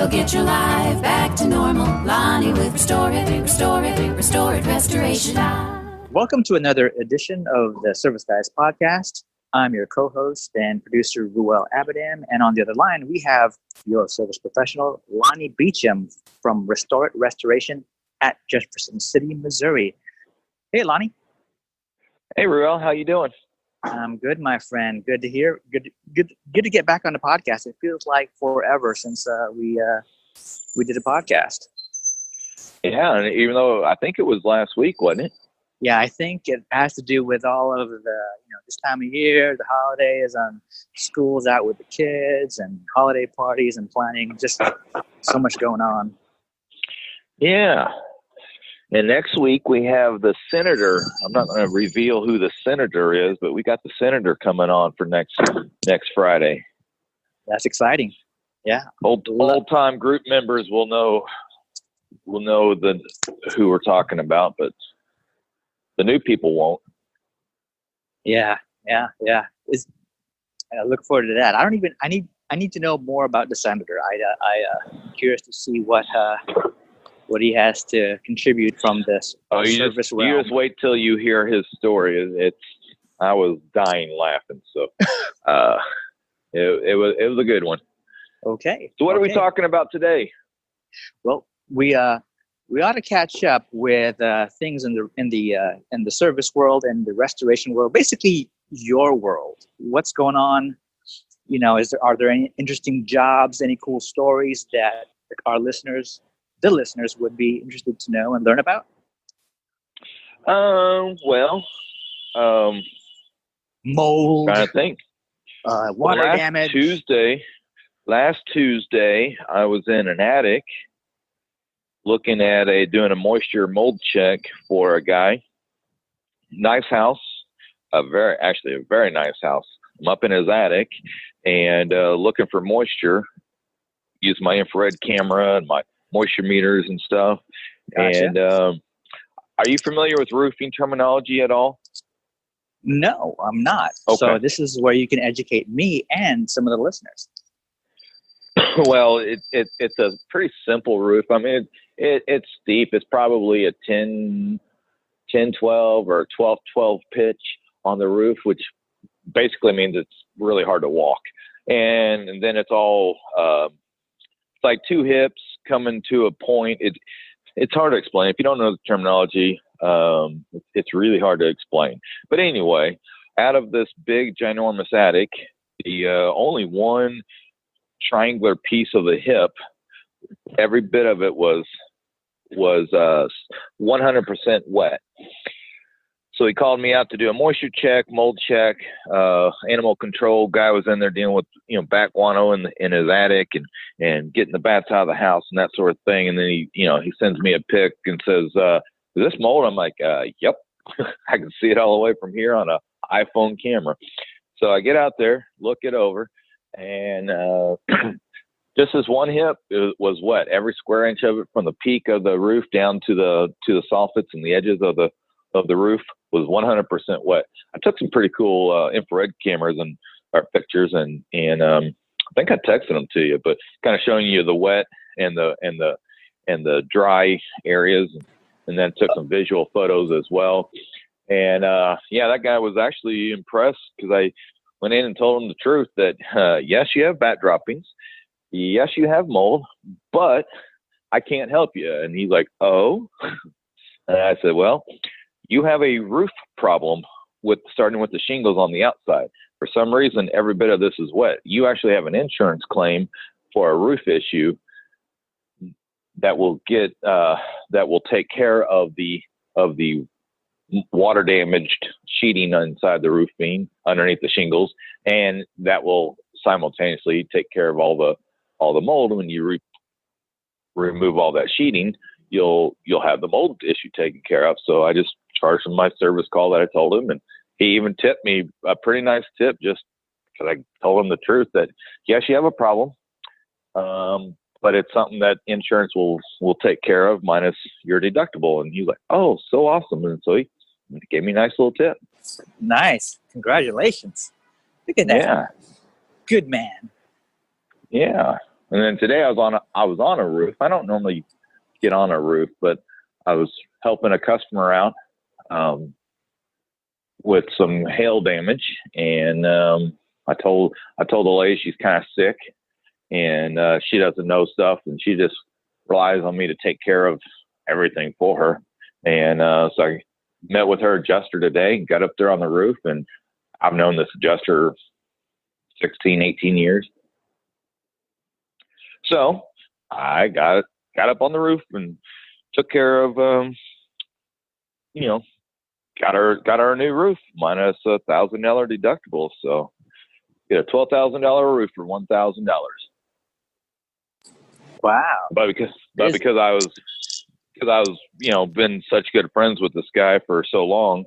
They'll get your life back to normal. Lonnie with Restore It Restoration. Welcome to another edition of the Service Guys podcast. I'm your co-host and producer, Ruel Abadam. And on the other line, we have your service professional, Lonnie Beecham from Restore It Restoration at Jefferson City, Missouri. Hey, Lonnie. Hey, Ruel. How you doing? I'm good, my friend. Good to hear. Good to get back on the podcast. It feels like forever since we did a podcast. Yeah, and even though I think it was last week, wasn't it? Yeah, I think it has to do with all of the, this time of year, the holidays, schools out with the kids and holiday parties and planning. Just so much going on. Yeah. And next week we have the senator. I'm not going to reveal who the senator is, but we got the senator coming on for next Friday. That's exciting. Yeah. Old time group members will know who we're talking about, but the new people won't. Yeah. I look forward to that. I need to know more about the senator. I'm curious to see what he has to contribute from this service realm. You just wait till you hear his story. I was dying laughing. So it was a good one. Okay. So what are we talking about today? Well, we ought to catch up with things in the service world and the restoration world. Basically, your world. What's going on? Are there any interesting jobs? Any cool stories that the listeners would be interested to know and learn about? Mold. Trying to think. Water damage. Last Tuesday, I was in an attic looking at doing a moisture mold check for a guy. Nice house, a very nice house. I'm up in his attic and looking for moisture. Use my infrared camera and my moisture meters and stuff. Gotcha. And are you familiar with roofing terminology at all? No, I'm not. Okay. So this is where you can educate me and some of the listeners. Well, it's a pretty simple roof. I mean, it's steep. It's probably a 10-12 or 12-12 pitch on the roof, which basically means it's really hard to walk. And then it's all it's like two hips coming to a point. It's hard to explain. If you don't know the terminology, it's really hard to explain. But anyway, out of this big, ginormous attic, the only one triangular piece of the hip, every bit of it was 100% wet. So he called me out to do a moisture check, mold check. Animal control guy was in there dealing with bat guano in his attic and getting the bats out of the house and that sort of thing. And then he sends me a pic and says, "Is this mold?" I'm like, "Yep." I can see it all the way from here on a iPhone camera. So I get out there, look it over, and just this one hip was wet. Every square inch of it, from the peak of the roof down to the soffits and the edges of the roof, was 100% wet. I took some pretty cool infrared cameras or pictures, and I think I texted them to you, but kind of showing you the wet and the dry areas, and then took some visual photos as well. And that guy was actually impressed because I went in and told him the truth that yes, you have bat droppings, yes, you have mold, but I can't help you. And he's like, "Oh," and I said, "Well, you have a roof problem starting with the shingles on the outside. For some reason, every bit of this is wet. You actually have an insurance claim for a roof issue that will take care of the water damaged sheeting inside the roof beam underneath the shingles, and that will simultaneously take care of all the mold. When you remove all that sheeting, you'll have the mold issue taken care of." So I just charged him my service call that I told him, and he even tipped me a pretty nice tip just because I told him the truth that yes, you have a problem, but it's something that insurance will take care of minus your deductible. And he's like, "Oh, so awesome!" And so he gave me a nice little tip. Nice, congratulations! Look at that. Yeah, good man. Yeah. And then today I was on a roof. I don't normally get on a roof, but I was helping a customer out with some hail damage, and I told the lady she's kind of sick, and she doesn't know stuff, and she just relies on me to take care of everything for her. And so I met with her adjuster today and got up there on the roof, and I've known this adjuster 16, 18 years. So I got up on the roof and took care of, got our new roof minus $1,000 deductible. So get a $12,000 roof for $1,000. Wow. But because I was, been such good friends with this guy for so long,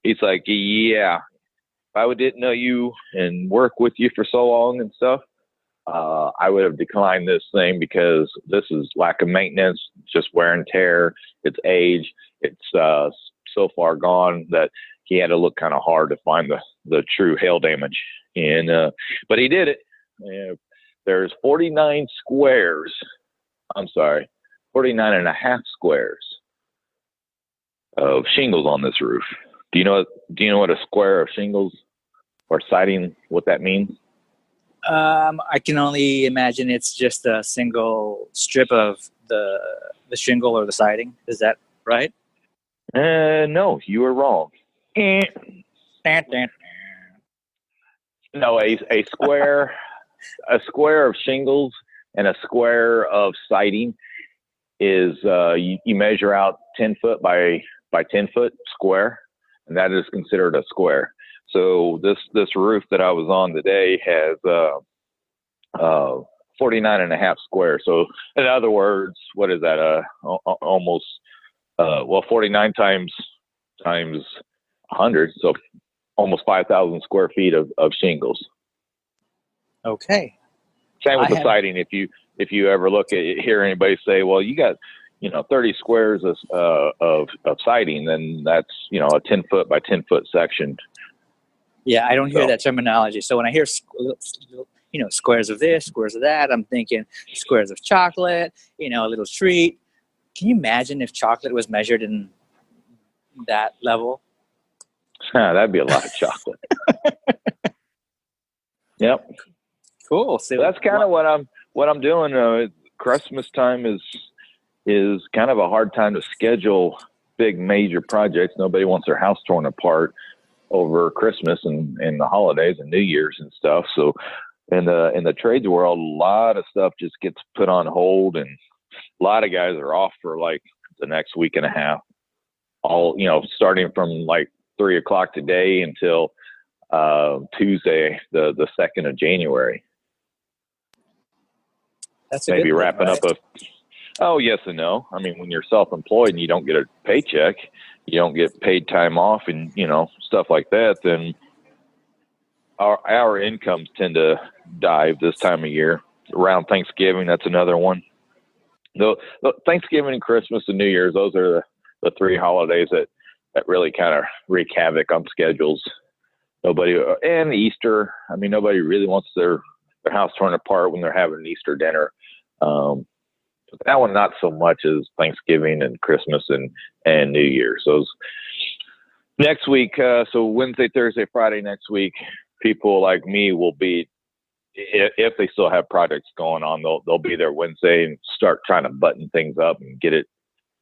he's like, yeah, if I didn't know you and work with you for so long and stuff, I would have declined this thing because this is lack of maintenance, just wear and tear. It's age. It's so far gone that he had to look kind of hard to find the true hail damage. And but he did it. There's 49 and a half squares of shingles on this roof. Do you know what a square of shingles or siding, what that means? I can only imagine it's just a single strip of the shingle or the siding. Is that right? No, you were wrong. No, a square, a square of shingles and a square of siding is you measure out 10 foot by 10 foot square, and that is considered a square. So this roof that I was on today has 49 and a half squares. So in other words, what is that? Almost 49 times 100, so almost 5,000 square feet of shingles. Okay. Same with the siding. If you ever hear anybody say, well, you got 30 squares of siding, then that's a 10 foot by 10 foot section. Yeah, I don't hear that terminology. So when I hear squares of this, squares of that, I'm thinking squares of chocolate, a little treat. Can you imagine if chocolate was measured in that level? That'd be a lot of chocolate. Yep. Cool. So that's kind of what I'm doing. Christmas time is kind of a hard time to schedule big major projects. Nobody wants their house torn apart over Christmas and the holidays and New Year's and stuff. So in the trades world, a lot of stuff just gets put on hold, and a lot of guys are off for like the next week and a half. All starting from like 3 o'clock today until Tuesday, the 2nd of January. That's maybe wrapping up Oh, yes and no. I mean, when you're self-employed and you don't get a paycheck, you don't get paid time off and, stuff like that, then our incomes tend to dive this time of year. Around Thanksgiving, that's another one. The Thanksgiving and Christmas and New Year's, those are the 3 holidays that really kind of wreak havoc on schedules. And Easter, I mean, nobody really wants their house torn apart when they're having an Easter dinner. But that one, not so much as Thanksgiving and Christmas and New Year's. So next week, so Wednesday, Thursday, Friday next week, people like me will be, if they still have projects going on, they'll be there Wednesday and start trying to button things up and get it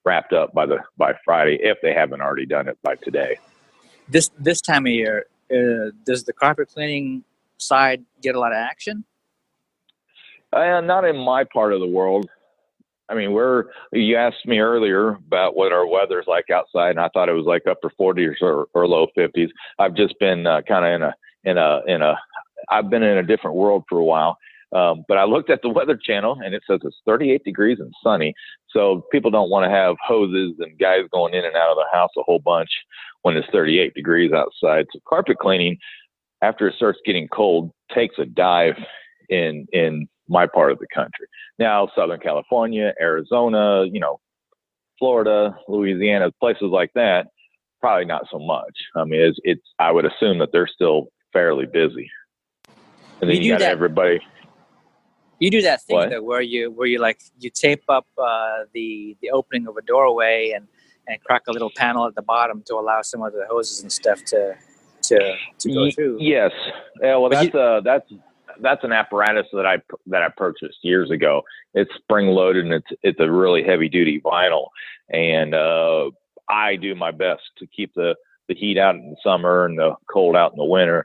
wrapped up by Friday, if they haven't already done it by today. This time of year, does the carpet cleaning side get a lot of action? Not in my part of the world. I mean, you asked me earlier about what our weather's like outside, and I thought it was like upper 40s or low 50s. I've just been kind of I've been in a different world for a while. But I looked at the Weather Channel, and it says it's 38 degrees and sunny. So people don't want to have hoses and guys going in and out of the house a whole bunch when it's 38 degrees outside. So carpet cleaning, after it starts getting cold, takes a dive in my part of the country. Now, Southern California, Arizona, Florida, Louisiana, places like that, probably not so much. I mean, I would assume that they're still fairly busy. And then you got everybody. You do that thing What? though, where you like you tape up the opening of a doorway and crack a little panel at the bottom to allow some of the hoses and stuff to go through. Yes. Yeah, well, But that's an apparatus that I purchased years ago. It's spring loaded and it's a really heavy duty vinyl, and I do my best to keep the heat out in the summer and the cold out in the winter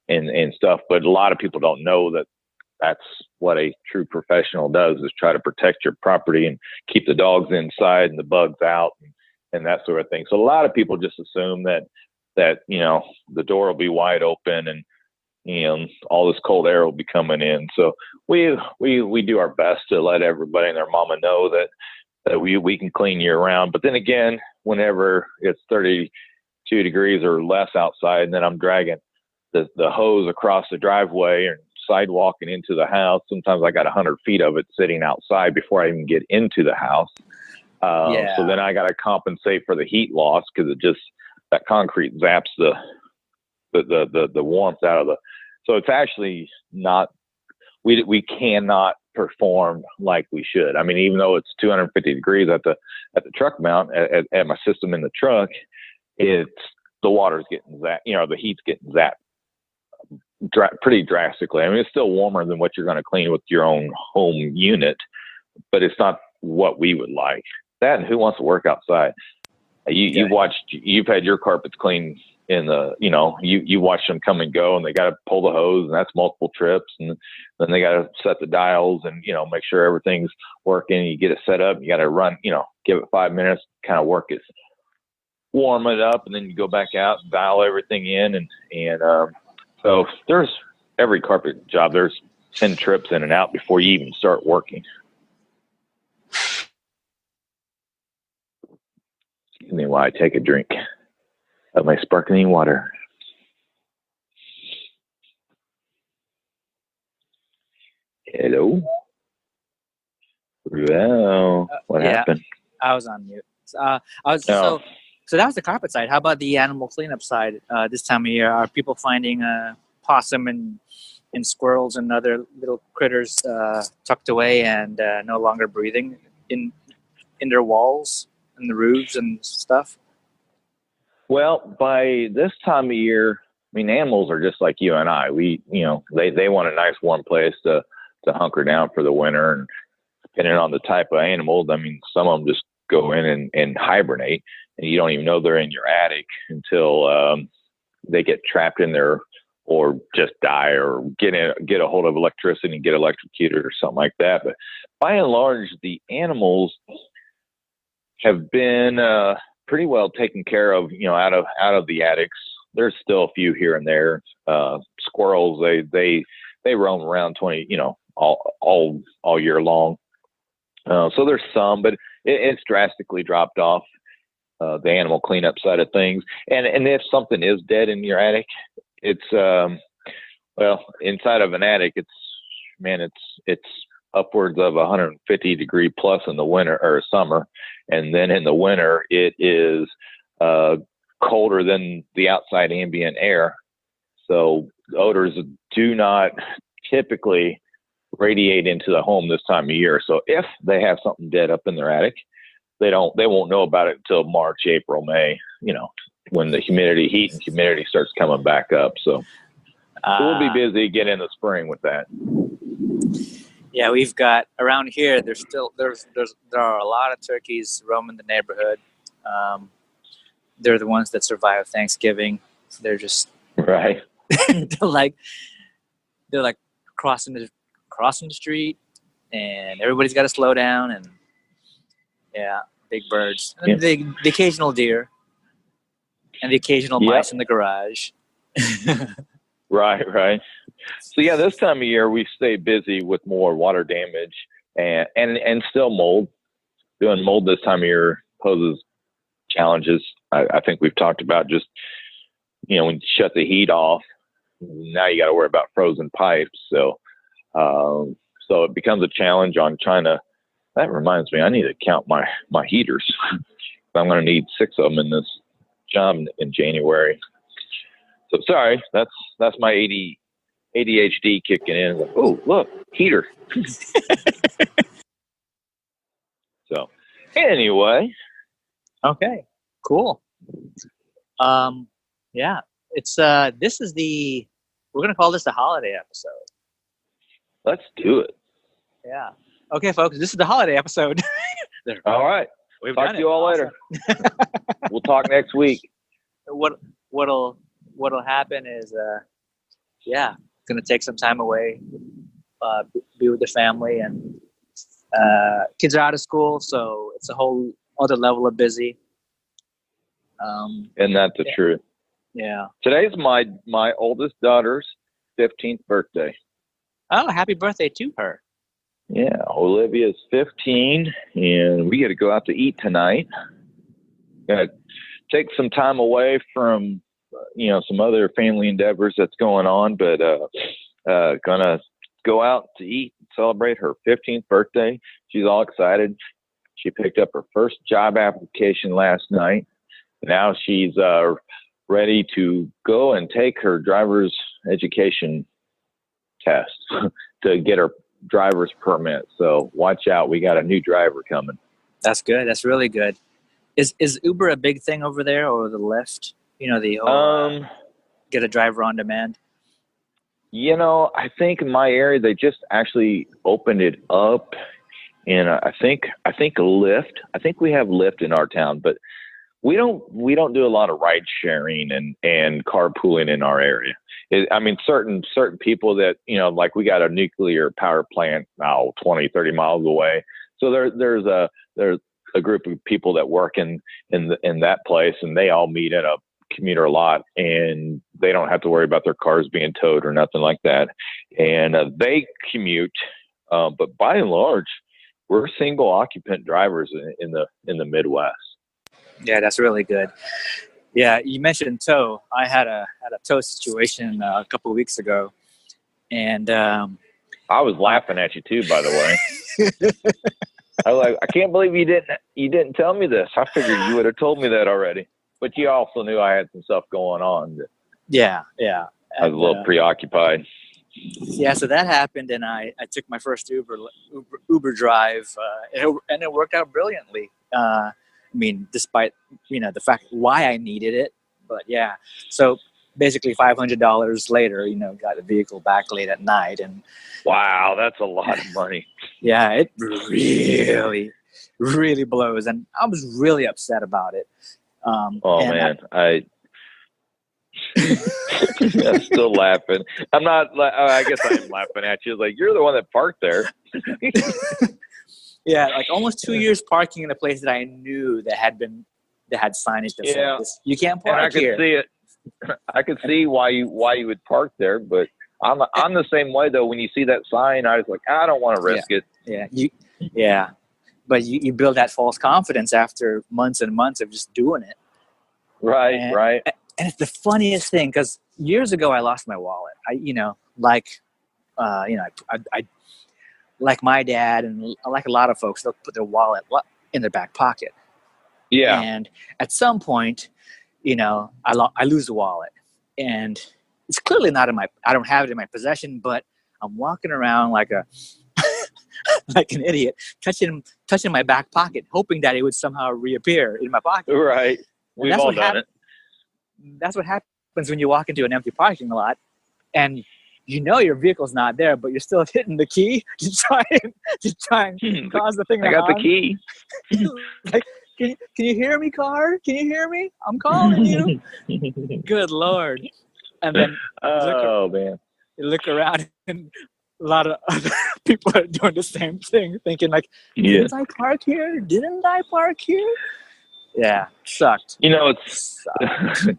and stuff. But a lot of people don't know that that's what a true professional does, is try to protect your property and keep the dogs inside and the bugs out and that sort of thing. So a lot of people just assume that the door will be wide open and all this cold air will be coming in. So we do our best to let everybody and their mama know that we can clean year round. But then again, whenever it's 32 degrees or less outside, and then I'm dragging the hose across the driveway and sidewalk and into the house, sometimes I got 100 feet of it sitting outside before I even get into the house. So then I got to compensate for the heat loss, because that concrete zaps the warmth out of the. So it's actually not. We cannot perform like we should. I mean, even though it's 250 degrees at the truck mount at my system in the truck, the water's getting zapped. The heat's getting zapped pretty drastically. I mean, it's still warmer than what you're going to clean with your own home unit, but it's not what we would like. That, and who wants to work outside? You've had your carpets cleaned in the, you watch them come and go, and they got to pull the hose, and that's multiple trips, and then they got to set the dials and make sure everything's working. You get it set up, you got to run, give it 5 minutes, kind of work it, warm it up, and then you go back out and dial everything in, and so there's every carpet job, there's 10 trips in and out before you even start working. Excuse me while I take a drink of my sparkling water. Hello. Well, what happened? I was on mute. So that was the carpet side. How about the animal cleanup side? This time of year, are people finding possum and squirrels and other little critters tucked away and no longer breathing in their walls and the roofs and stuff? Well, by this time of year, I mean, animals are just like you and I. They want a nice warm place to hunker down for the winter. And depending on the type of animal, I mean, some of them just go in and hibernate, and you don't even know they're in your attic until they get trapped in there or just die or get a hold of electricity and get electrocuted or something like that. But by and large, the animals have been pretty well taken care of, out of the attics. There's still a few here and there. Squirrels, they roam around all year long. So there's some, but it's drastically dropped off, the animal cleanup side of things. And if something is dead in your attic, it's inside of an attic, it's upwards of 150 degree plus in the winter or summer. And then in the winter, it is colder than the outside ambient air. So odors do not typically radiate into the home this time of year. So if they have something dead up in their attic, they won't know about it until March, April, May, when the heat and humidity starts coming back up. So we'll be busy again in the spring with that. Yeah, we've got around here. There are a lot of turkeys roaming the neighborhood. They're the ones that survive Thanksgiving. They're just right. they're like crossing the street, and everybody's got to slow down. And big birds, and the occasional deer, and the occasional mice in the garage. Right. So this time of year we stay busy with more water damage and still mold. Doing mold this time of year poses challenges. I think we've talked about just, when you shut the heat off, now you got to worry about frozen pipes. So it becomes a challenge on trying to. That reminds me, I need to count my heaters. I'm going to need 6 of them in this job in January. So sorry, that's my ADHD kicking in. Like, oh, look, heater. So, anyway. Okay, cool. Yeah, it's this is we're gonna call this the holiday episode. Let's do it. Yeah. Okay, folks, this is the holiday episode. All right. We've Talk done to you all Awesome. later. We'll talk next week. What'll happen is gonna take some time away, be with the family, and kids are out of school, so it's a whole other level of busy. And that's the truth. Yeah. Today's my oldest daughter's 15th birthday. Oh, happy birthday to her. Yeah, Olivia's 15, and we got to go out to eat tonight. Got to take some time away from, some other family endeavors that's going on, but gonna go out to eat and celebrate her 15th birthday. She's all excited. She picked up her first job application last night. Now she's ready to go and take her driver's education test to get her driver's permit. So watch out. We got a new driver coming. That's good. That's really good. Is Uber a big thing over there, or the Lyft? The whole get a driver on demand? I think in my area, they just actually opened it up. And I think Lyft, I think we have Lyft in our town, but we don't do a lot of ride sharing and carpooling in our area. Certain people that, like we got a nuclear power plant now 20, 30 miles away. So there's a group of people that work in that place, and they all meet at a commuter lot, and they don't have to worry about their cars being towed or nothing like that. And they commute, but by and large, we're single occupant drivers in the Midwest. Yeah, that's really good. Yeah, you mentioned tow. I had a tow situation a couple of weeks ago, and I was laughing at you too, by the way. I was like, I can't believe you didn't tell me this. I figured you would have told me that already. But you also knew I had some stuff going on. Yeah. I was a little preoccupied. Yeah, so that happened, and I took my first Uber drive, and it worked out brilliantly. Despite the fact why I needed it, but yeah. So basically, $500 later, got the vehicle back late at night, and wow, that's a lot of money. Yeah, it really, really blows, and I was really upset about it. Man, I'm still laughing. I'm not. I guess I am laughing at you. Like, you're the one that parked there. Yeah, like almost 2 years parking in a place that I knew that had signage that said this. You can't park here. I could see it. I could see why you would park there, but I'm the same way though. When you see that sign, I was like, I don't want to risk it. Yeah, but you build that false confidence after months and months of just doing it. Right, right. And it's the funniest thing, because years ago I lost my wallet. Like my dad and like a lot of folks, they'll put their wallet in their back pocket. Yeah. And at some point, I lose the wallet, and it's clearly not I don't have it in my possession, but I'm walking around like like an idiot, touching my back pocket, hoping that it would somehow reappear in my pocket. Right. We've all done it. That's what happens when you walk into an empty parking lot, and your vehicle's not there, but you're still hitting the key to try and cause the thing. I got the key. Like, can you hear me, car? Can you hear me? I'm calling you. Good Lord. And then man, you look around, and a lot of other people are doing the same thing, thinking like, didn't I park here? Didn't I park here? Yeah, sucked. It's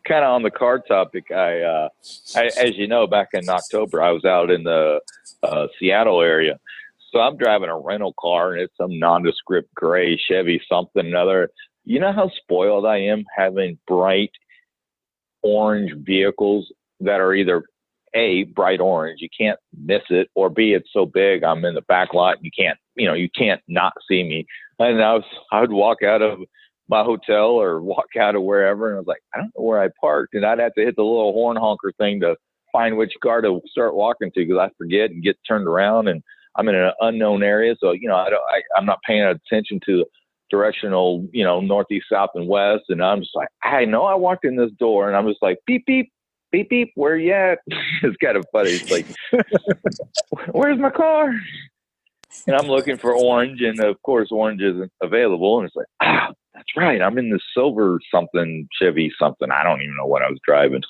kind of on the car topic. I as you know, back in October, I was out in the Seattle area. So I'm driving a rental car, and it's some nondescript gray Chevy something another. You know how spoiled I am having bright orange vehicles that are either A, bright orange, you can't miss it, or B, it's so big I'm in the back lot, you can't not see me. And I would walk out of my hotel or walk out of wherever, and I was like, I don't know where I parked, and I'd have to hit the little horn honker thing to find which car to start walking to because I forget and get turned around, and I'm in an unknown area. So, I'm not paying attention to directional, northeast, south, and west. And I'm just like, I know I walked in this door, and I'm just like, beep, beep, beep, beep, where you at? It's kind of funny. It's like, where's my car? And I'm looking for orange, and of course, orange isn't available. And it's like, that's right. I'm in the silver something, Chevy something. I don't even know what I was driving.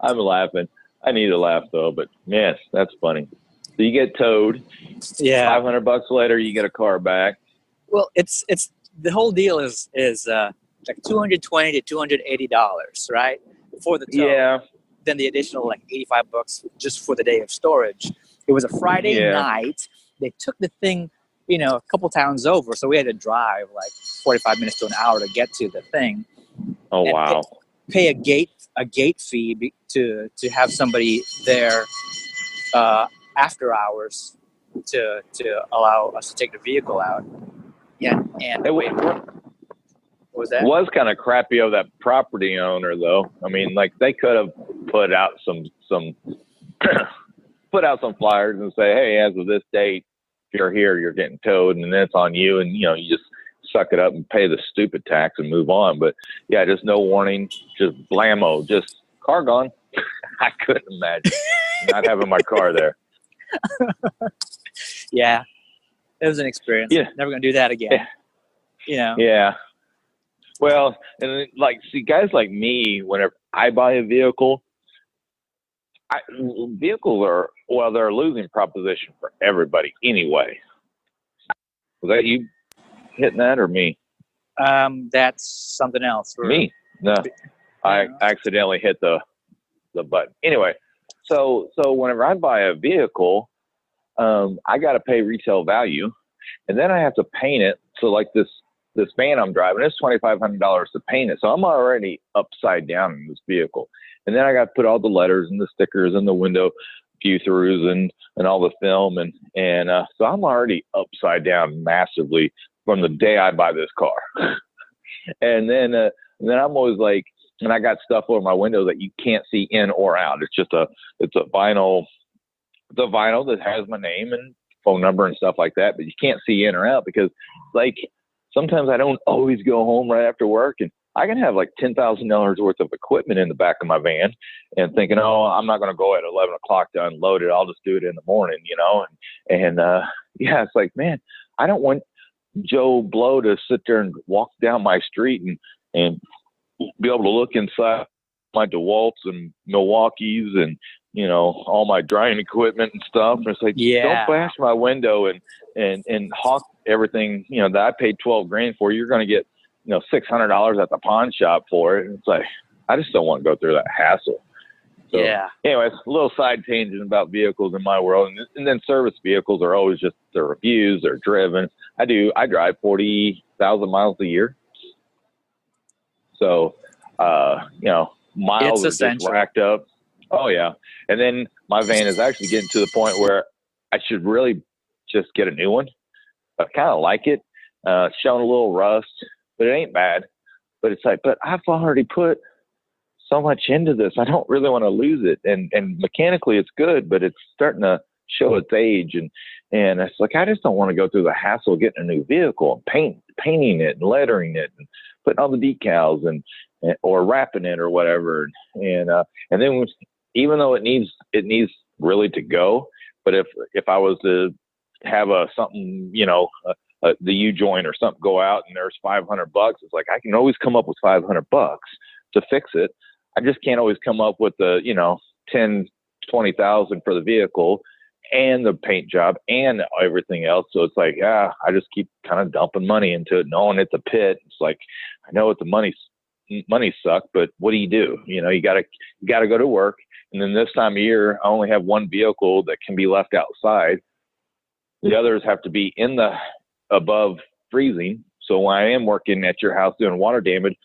I'm laughing. I need to laugh though, but man, that's funny. So you get towed. Yeah. $500 later, you get a car back. Well, it's the whole deal is like $220 to $280, right? For the tow. Yeah. Then the additional like $85 just for the day of storage. It was a Friday night. They took the thing, a couple towns over, so we had to drive like 45 minutes to an hour to get to the thing. Oh, wow. Pay a gate fee to have somebody there after hours to allow us to take the vehicle out. Yeah, and what was that? It was kind of crappy of that property owner, though. I mean, like they could have put out some put out some flyers and say, hey, as of this date, if you're here, you're getting towed, and then it's on you, and you just suck it up and pay the stupid tax and move on. But yeah, just no warning, just blammo, just car gone. I couldn't imagine not having my car there. Yeah, it was an experience. Yeah, never gonna do that again. Yeah. Yeah. Well, and see, guys like me, whenever I buy a vehicle, vehicles they're a losing proposition for everybody anyway. Was that you hitting that or me? That's something else. Me? No, I accidentally hit the button. Anyway, so whenever I buy a vehicle, I got to pay retail value, and then I have to paint it. So like this van I'm driving, it's $2,500 to paint it. So I'm already upside down in this vehicle. And then I got to put all the letters and the stickers and the window view-throughs and all the film. And so I'm already upside down massively from the day I buy this car. and then I'm always like, and I got stuff over my window that you can't see in or out. It's just it's a vinyl that has my name and phone number and stuff like that, but you can't see in or out because like sometimes I don't always go home right after work, and I can have like $10,000 worth of equipment in the back of my van and thinking, oh, I'm not going to go at 11 o'clock to unload it. I'll just do it in the morning, and it's like, man, I don't want Joe Blow to sit there and walk down my street and be able to look inside my DeWalt's and Milwaukee's and, all my drying equipment and stuff. And it's like, don't bash my window and hawk everything, that I paid $12,000 for. You're going to get, $600 at the pawn shop for it. And it's like, I just don't want to go through that hassle. So, anyways, a little side tangent about vehicles in my world. And then service vehicles are always just their reviews, they're driven. I drive 40,000 miles a year. So, miles are just racked up. Oh, yeah. And then my van is actually getting to the point where I should really just get a new one. I kind of like it. It's showing a little rust, but it ain't bad. But it's like, but I've already put so much into this. I don't really want to lose it. And mechanically it's good, but it's starting to show its age. And it's like, I just don't want to go through the hassle of getting a new vehicle and painting it and lettering it and putting all the decals and or wrapping it or whatever. And then even though it needs really to go, but if I was to have something, the U-joint or something go out and there's $500, it's like, I can always come up with $500 to fix it. I just can't always come up with the, 10, 20,000 for the vehicle and the paint job and everything else. So it's like, I just keep kind of dumping money into it, knowing it's a pit. It's like, I know what the money suck, but what do? You gotta go to work. And then this time of year, I only have one vehicle that can be left outside. The others have to be in the above freezing. So when I am working at your house doing water damage,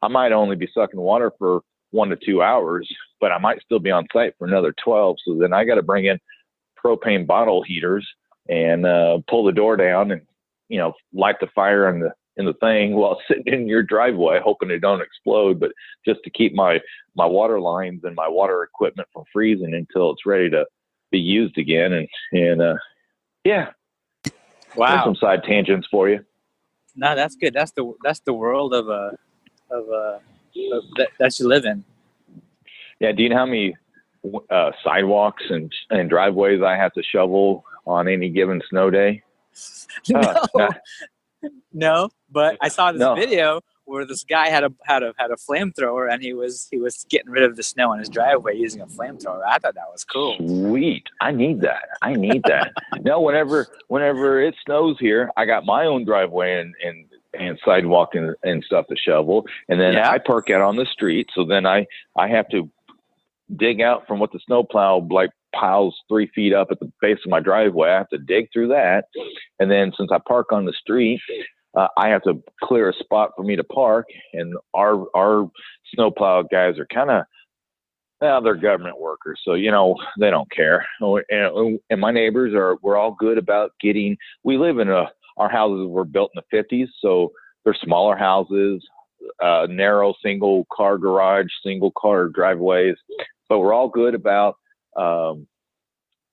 I might only be sucking water for 1 to 2 hours, but I might still be on site for another 12. So then I got to bring in propane bottle heaters and pull the door down and, light the fire in the thing while sitting in your driveway, hoping they don't explode, but just to keep my water lines and my water equipment from freezing until it's ready to be used again. And yeah. Wow. There's some side tangents for you. No, that's good. That's the world of that you live in. Yeah. Do you know how many sidewalks and driveways I have to shovel on any given snow day? No, but I saw this video where this guy had a flamethrower, and he was getting rid of the snow in his driveway using a flamethrower. I thought that was cool. Sweet. I need that. No, whenever it snows here, I got my own driveway and sidewalk and stuff to shovel, and then I park out on the street. So then I have to dig out from what the snowplow like piles 3 feet up at the base of my driveway. I have to dig through that, and then since I park on the street, I have to clear a spot for me to park. And our snowplow guys are kind of, they're government workers, so they don't care. And my neighbors we're all good about getting. We live in our houses were built in the 50s, so they're smaller houses, narrow single car garage, single car driveways. But we're all good about pulling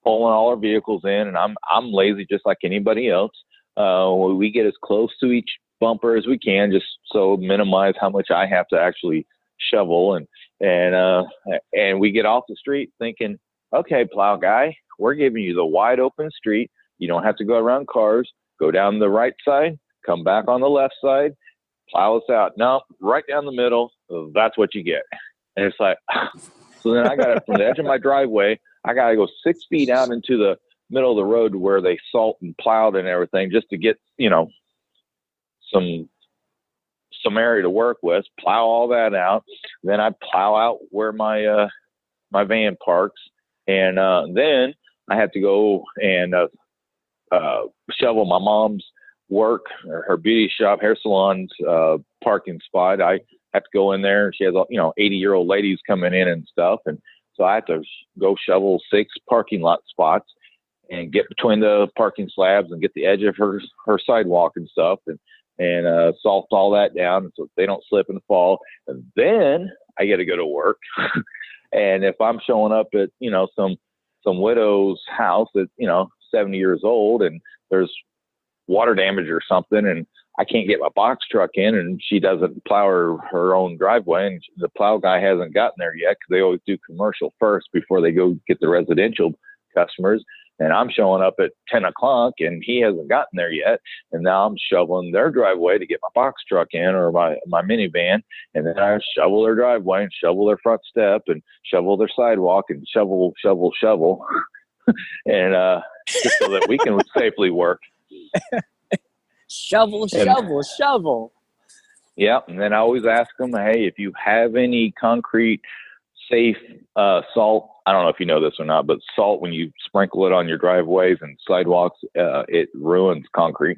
all our vehicles in, and I'm lazy just like anybody else. We get as close to each bumper as we can, just so minimize how much I have to actually shovel, and we get off the street thinking, okay, plow guy, we're giving you the wide open street. You don't have to go around cars. Go down the right side, come back on the left side, plow us out. No, right down the middle. That's what you get. And it's like, so then I got to, from the edge of my driveway, I got to go 6 feet out into the middle of the road where they salt and plowed and everything, just to get, some area to work with, plow all that out. Then I plow out where my van parks. And then I have to go and shovel my mom's work, or her beauty shop, hair salon's parking spot. I have to go in there. She has 80-year-old ladies coming in and stuff, and so I have to go shovel 6 parking lot spots and get between the parking slabs and get the edge of her sidewalk and stuff, and salt all that down so they don't slip and fall. And then I get to go to work. And if I'm showing up at some widow's house that's 70 years old, and there's water damage or something, and I can't get my box truck in, and she doesn't plow her own driveway, and the plow guy hasn't gotten there yet, because they always do commercial first before they go get the residential customers. And I'm showing up at 10 o'clock and he hasn't gotten there yet. And now I'm shoveling their driveway to get my box truck in, or my minivan. And then I shovel their driveway and shovel their front step and shovel their sidewalk and shovel. And just so that we can safely work. Shovel. Yeah. And then I always ask them, hey, if you have any concrete safe salt, I don't know if you know this or not, but salt, when you sprinkle it on your driveways and sidewalks, it ruins concrete.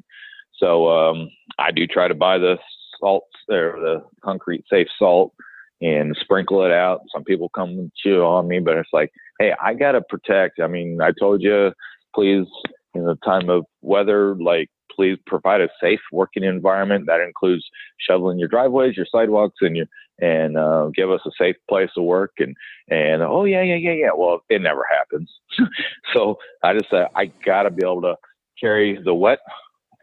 So I do try to buy the salt, or the concrete safe salt, and sprinkle it out. Some people come and chew on me, but it's like, hey, I got to protect. I mean, I told you, please, in the time of weather, please provide a safe working environment. That includes shoveling your driveways, your sidewalks, and give us a safe place to work. And oh yeah. Well, it never happens. So I just said, I gotta be able to carry the wet.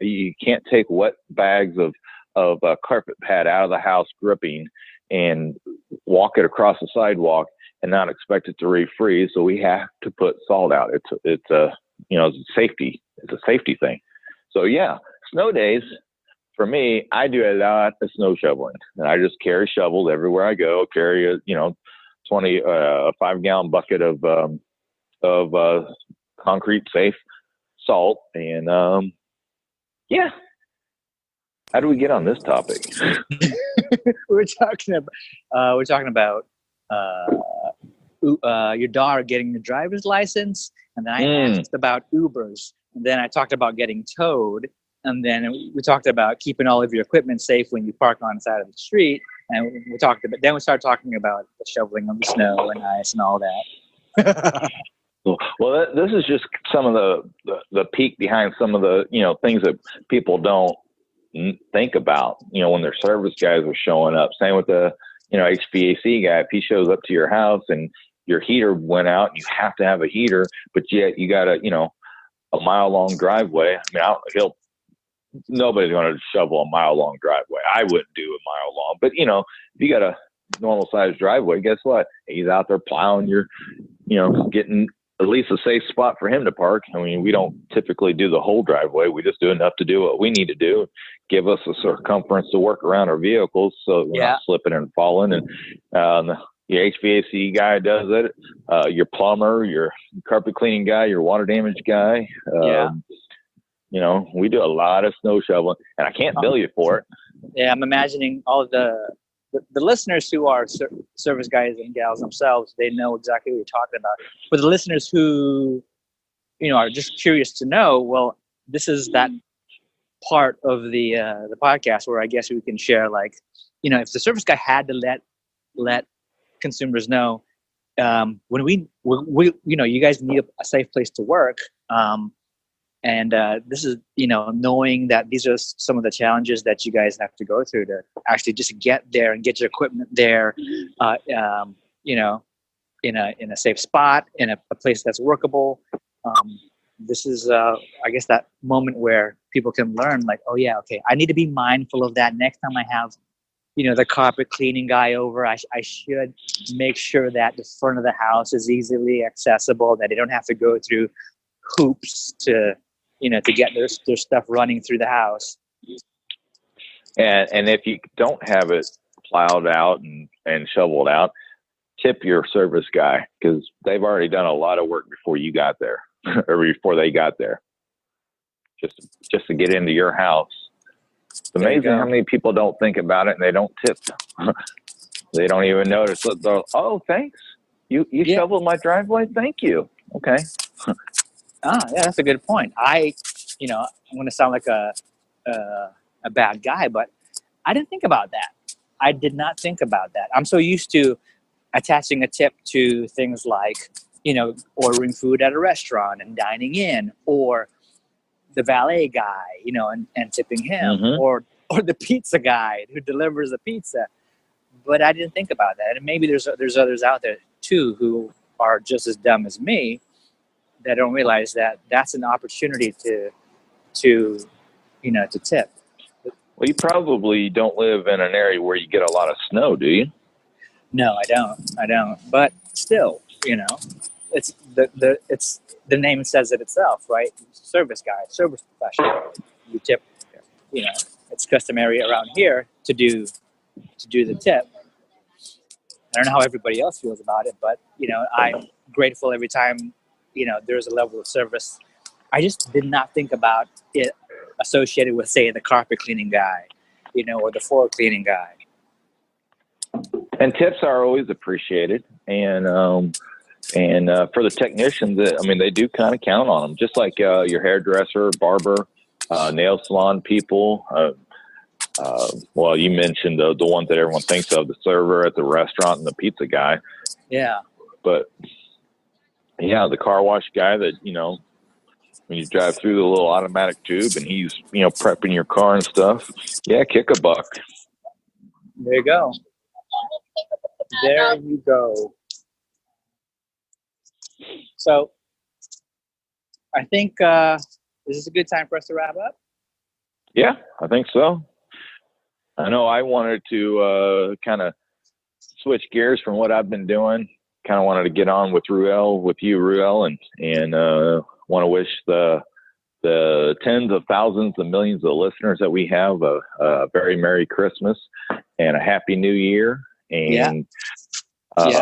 You can't take wet bags of carpet pad out of the house gripping and walk it across the sidewalk and not expect it to refreeze. So we have to put salt out. It's a safety. It's a safety thing. So yeah, snow days for me, I do a lot of snow shoveling, and I just carry shovels everywhere I go. Carry a 5-gallon bucket of concrete safe salt, and yeah. How do we get on this topic? We're talking about your daughter getting the driver's license, and then I asked about Ubers, and then I talked about getting towed, and then we talked about keeping all of your equipment safe when you park on the side of the street, and we started talking about the shoveling of the snow and ice and all that. Well, this is just some of the peek behind some of the things that people don't think about, when their service guys are showing up. Same with the, HVAC guy. If he shows up to your house and your heater went out, you have to have a heater, but yet you got a mile-long driveway. I mean, nobody's going to shovel a mile-long driveway. I wouldn't do a mile-long, but if you got a normal-sized driveway, guess what? He's out there plowing. You're, getting at least a safe spot for him to park. I mean, we don't typically do the whole driveway. We just do enough to do what we need to do, give us a circumference to work around our vehicles so we're not slipping and falling. And your HVAC guy does it. Your plumber, your carpet cleaning guy, your water damage guy. We do a lot of snow shoveling, and I can't bill you for it. Yeah, I'm imagining all the listeners who are service guys and gals themselves, they know exactly what you're talking about. For the listeners who, are just curious to know, well, this is that part of the podcast where I guess we can share, like, if the service guy had to let consumers know, when we you guys need a safe place to work. And this is, knowing that these are some of the challenges that you guys have to go through to actually just get there and get your equipment there, in a safe spot, in a place that's workable. This is, I guess, that moment where people can learn, like, oh yeah, okay, I need to be mindful of that next time I have, the carpet cleaning guy over. I should make sure that the front of the house is easily accessible, that they don't have to go through hoops to get their stuff running through the house. And if you don't have it plowed out and shoveled out, tip your service guy, because they've already done a lot of work before you got there or before they got there, just to get into your house. It's amazing how many people don't think about it and they don't tip. They don't even notice. Oh, thanks. You shoveled my driveway? Thank you. Okay. Yeah, that's a good point. I'm going to sound like a bad guy, but I didn't think about that. I did not think about that. I'm so used to attaching a tip to things like, ordering food at a restaurant and dining in, or the valet guy, and tipping him, or the pizza guy who delivers the pizza. But I didn't think about that. And maybe there's others out there too who are just as dumb as me, that don't realize that that's an opportunity to tip. Well, you probably don't live in an area where you get a lot of snow, do you? No, I don't. But still, it's the name says it itself, right? Service guy, service professional. You tip. It's customary around here to do the tip. I don't know how everybody else feels about it, but I'm grateful every time there's a level of service. I just did not think about it associated with, say, the carpet cleaning guy, or the floor cleaning guy. And tips are always appreciated. And for the technicians, they do kind of count on them, just like your hairdresser, barber, nail salon people. Well, you mentioned the ones that everyone thinks of, the server at the restaurant and the pizza guy. Yeah. But yeah, the car wash guy that, when you drive through the little automatic tube and he's, prepping your car and stuff. Yeah, kick a buck. There you go. There you go. So I think is this a good time for us to wrap up? Yeah, I think so. I know I wanted to kind of switch gears from what I've been doing. Kind of wanted to get on with you, Ruel, and want to wish the tens of thousands of millions of listeners that we have a very Merry Christmas and a Happy New Year. And we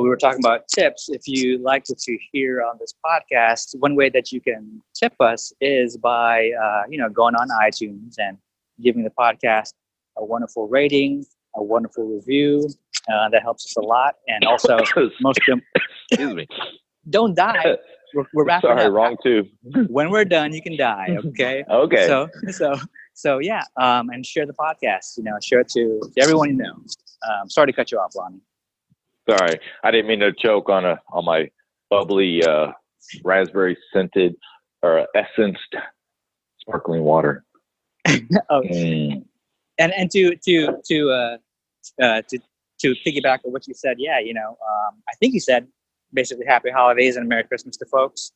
were talking about tips. If you like what you hear on this podcast, one way that you can tip us is by going on iTunes and giving the podcast a wonderful rating, a wonderful review. That helps us a lot. And also, most of them, excuse me, don't die. We're wrapping up. Sorry, wrong too. When we're done, you can die. Okay. Okay. So yeah. And share the podcast. Share it to everyone you know. Sorry to cut you off, Lonnie. Sorry, I didn't mean to choke on my bubbly raspberry scented or essenced sparkling water. Oh, and to piggyback on what you said, yeah, I think you said basically happy holidays and Merry Christmas to folks.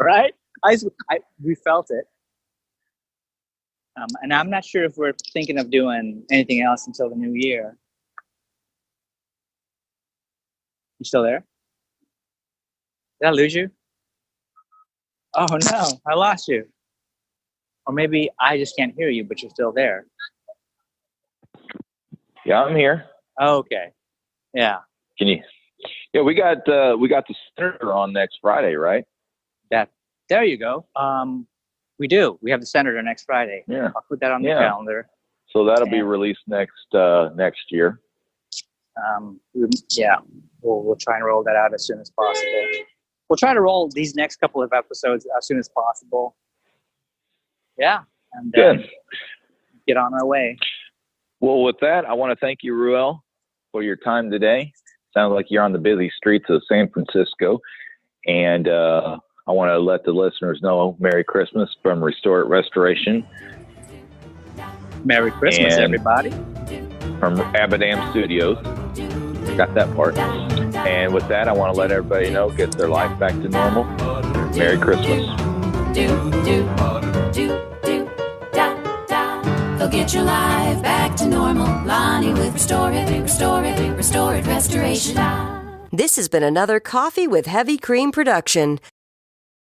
Right? We felt it. And I'm not sure if we're thinking of doing anything else until the new year. You still there? Did I lose you? Oh no, I lost you. Or maybe I just can't hear you, but you're still there. Yeah, I'm here. Okay. Yeah. Can you? Yeah, we got the senator on next Friday, right? There you go. We do. We have the senator next Friday. Yeah. I'll put that on the calendar. So that'll be released next year. Yeah. We'll try and roll that out as soon as possible. We'll try to roll these next couple of episodes as soon as possible. Yeah. And get on our way. Well, with that, I want to thank you, Ruel, for your time today. Sounds like you're on the busy streets of San Francisco. And I want to let the listeners know Merry Christmas from Restore It Restoration. Merry Christmas, everybody. From Abadam Studios. Got that part. And with that, I want to let everybody know, get their life back to normal. Merry Christmas. Go get your life back to normal. Lonnie with Restore It Restoration. This has been another Coffee with Heavy Cream production.